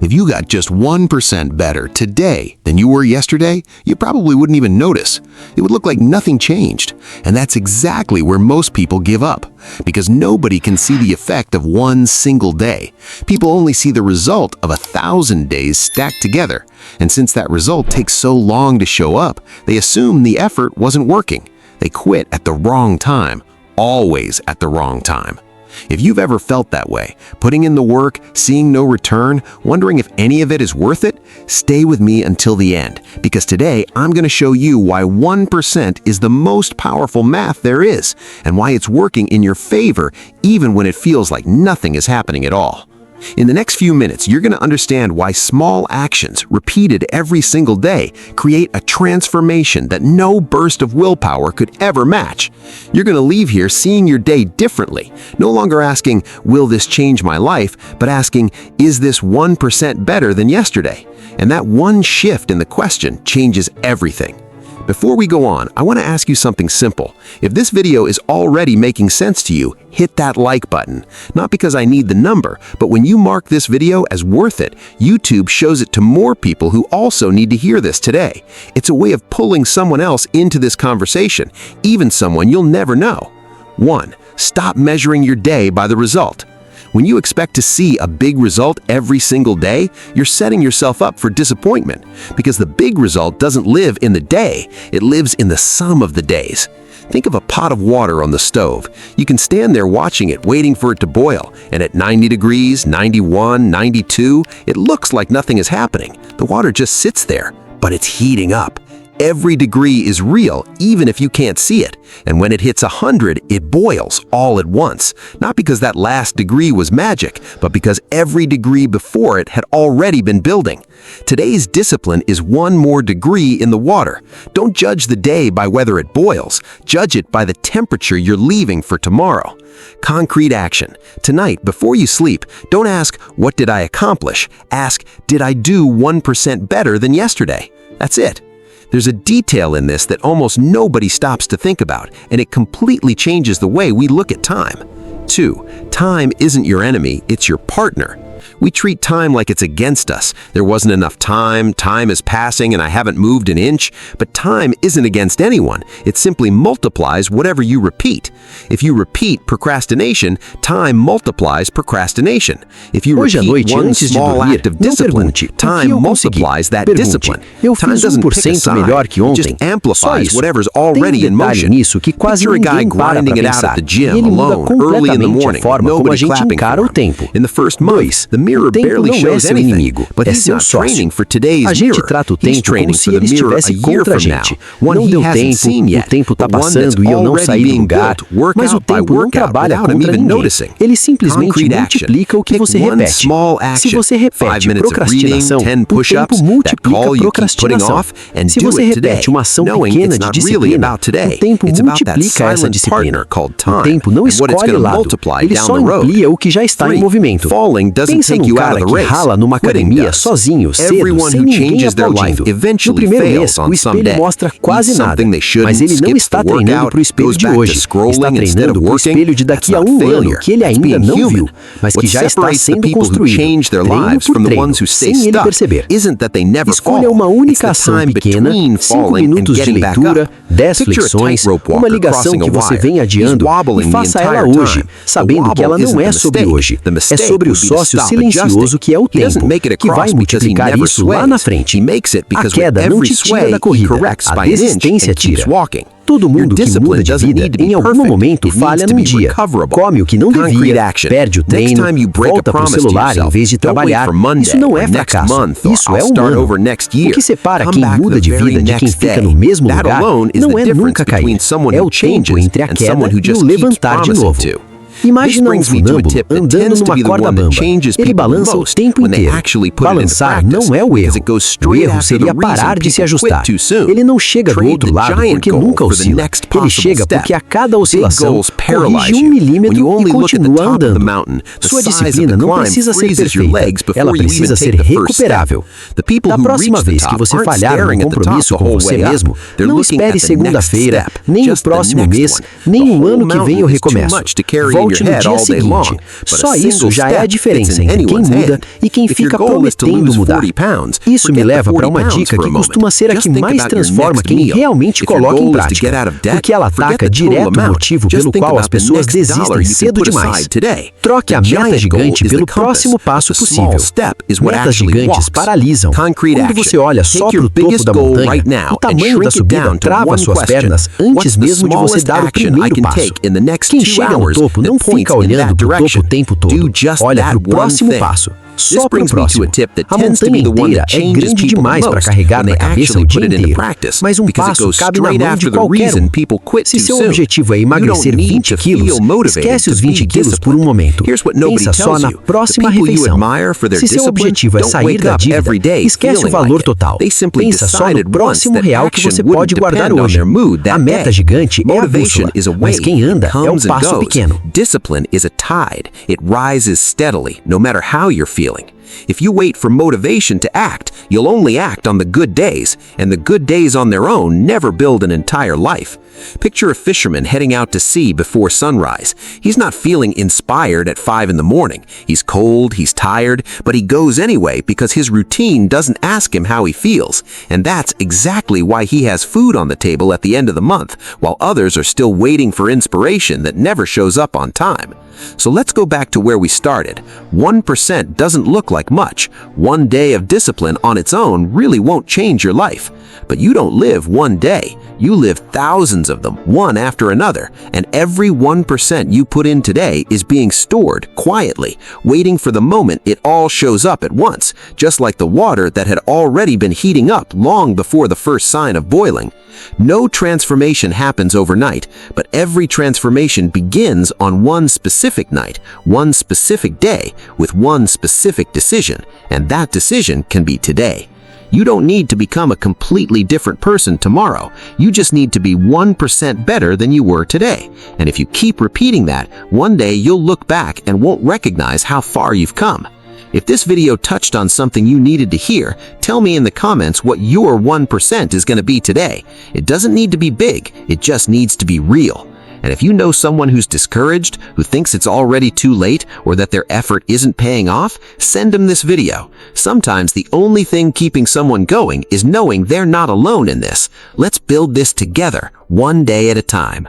If you got just 1% better today than you were yesterday, you probably wouldn't even notice. It would look like nothing changed. And that's exactly where most people give up, because nobody can see the effect of one single day. People only see the result of 1,000 days stacked together. And since that result takes so long to show up, they assume the effort wasn't working. They quit at the wrong time, always at the wrong time. If you've ever felt that way, putting in the work, seeing no return, wondering if any of it is worth it, stay with me until the end, because today I'm going to show you why 1% is the most powerful math there is, and why it's working in your favor even when it feels like nothing is happening at all. In the next few minutes, you're going to understand why small actions, repeated every single day, create a transformation that no burst of willpower could ever match. You're going to leave here seeing your day differently, no longer asking, will this change my life, but asking, is this 1% better than yesterday? And that one shift in the question changes everything. Before we go on, I want to ask you something simple. If this video is already making sense to you, hit that like button. Not because I need the number, but when you mark this video as worth it, YouTube shows it to more people who also need to hear this today. It's a way of pulling someone else into this conversation, even someone you'll never know. 1. Stop measuring your day by the result. When you expect to see a big result every single day, you're setting yourself up for disappointment, because the big result doesn't live in the day, it lives in the sum of the days. Think of a pot of water on the stove. You can stand there watching it, waiting for it to boil, and at 90 degrees, 91, 92, it looks like nothing is happening. The water just sits there, but it's heating up. Every degree is real, even if you can't see it. And when it hits 100, it boils all at once. Not because that last degree was magic, but because every degree before it had already been building. Today's discipline is one more degree in the water. Don't judge the day by whether it boils. Judge it by the temperature you're leaving for tomorrow. Concrete action. Tonight, before you sleep, don't ask, what did I accomplish? Ask, did I do 1% better than yesterday? That's it. There's a detail in this that almost nobody stops to think about, and it completely changes the way we look at time. 2. Time isn't your enemy, it's your partner. We treat time like it's against us. There wasn't enough time, time is passing, and I haven't moved an inch. But time isn't against anyone. It simply multiplies whatever you repeat. If you repeat procrastination, time multiplies procrastination. If you repeat one small act of discipline, time multiplies that discipline. Time doesn't pick a side, it just amplifies whatever's already in motion. Picture a guy grinding it out at the gym alone, early in the morning, nobody clapping for him. In the first month, the mirror barely shows anything, but he's not training for today's mirror. He's training for the mirror a year from now, one he hasn't seen yet, but one that's already being built, workout by workout, without him even noticing. Concrete action. Pick one small action, 5 minutes of reading, 10 push-ups, that call you keep putting off, and do it today, knowing it's not really about today. It's about that silent partner called time, and what it's going to multiply down the road. 3. Falling doesn't take you out of the race. Quitting does. Everyone who changes their life eventually fails on some day. Eats something they shouldn't, skips the workout, goes back to scrolling instead of working. That's not failure. That's being human. What separates the people who change their lives from the ones who stay stuck isn't that they never fall. It's the time between falling and getting back up. Picture a tightrope walker crossing a wire. He's wobbling the entire time. The wobble isn't the mistake. The mistake would be to stop adjusting. He doesn't make it across because he never sways. He makes it because with every sway, he corrects by an inch and keeps walking. Todo mundo que muda de vida, em algum momento, falha num dia, come o que não devia, perde o treino, volta pro celular em vez de trabalhar. Isso não é fracasso, isso é humano. O que separa quem muda de vida de quem fica no mesmo lugar não é nunca cair, é o tempo entre a queda e o levantar de novo. Imagina um funâmbulo andando numa corda bamba. Ele balança o tempo inteiro. Balançar não é o erro. O erro seria parar de se ajustar. Ele não chega do outro lado porque nunca oscila. Ele chega porque a cada oscilação corrige 1 milímetro e continua andando. Sua disciplina não precisa ser perfeita. Ela precisa ser recuperável. Da próxima vez que você falhar num compromisso com você mesmo, não espere segunda-feira, nem o próximo mês, nem um ano que vem eu recomeço. Volte noite no dia seguinte. Só isso já é a diferença entre quem muda e quem fica prometendo mudar. Isso me leva para uma dica que costuma ser a que mais transforma quem realmente coloca em prática, porque ela ataca direto o motivo pelo qual as pessoas desistem cedo demais. Troque a meta gigante pelo próximo passo possível. Metas gigantes paralisam. Quando você olha só para o topo da montanha, o tamanho da subida trava suas pernas antes mesmo de você dar o primeiro passo. Quem chega no topo não fica olhando para o topo o tempo todo. Olha para o próximo passo. Só para o próximo. A montanha inteira é grande demais para carregar na cabeça o dia inteiro, mas um passo cabe na mão de qualquer um. Se seu objetivo é emagrecer 20 quilos, esquece os 20 quilos por um momento. Pensa só na próxima refeição. Se seu objetivo é sair da dívida, esquece o valor total. Pensa só no próximo real que você pode guardar hoje. A meta gigante é a bússola, mas quem anda é o passo pequeno. Discipline is a tide. It rises steadily, no matter how you're feeling. If you wait for motivation to act, you'll only act on the good days, and the good days on their own never build an entire life. Picture a fisherman heading out to sea before sunrise. He's not feeling inspired at 5 in the morning. He's cold, he's tired, but he goes anyway because his routine doesn't ask him how he feels. And that's exactly why he has food on the table at the end of the month, while others are still waiting for inspiration that never shows up on time. So let's go back to where we started. 1% doesn't look like much. One day of discipline on its own really won't change your life. But you don't live one day. You live thousands of them, one after another, and every 1% you put in today is being stored quietly, waiting for the moment it all shows up at once, just like the water that had already been heating up long before the first sign of boiling. No transformation happens overnight, but every transformation begins on one specific night, one specific day, with one specific decision, and that decision can be today. You don't need to become a completely different person tomorrow. You just need to be 1% better than you were today. And if you keep repeating that, one day you'll look back and won't recognize how far you've come. If this video touched on something you needed to hear, tell me in the comments what your 1% is going to be today. It doesn't need to be big, it just needs to be real. And if you know someone who's discouraged, who thinks it's already too late, or that their effort isn't paying off, send them this video. Sometimes the only thing keeping someone going is knowing they're not alone in this. Let's build this together, one day at a time.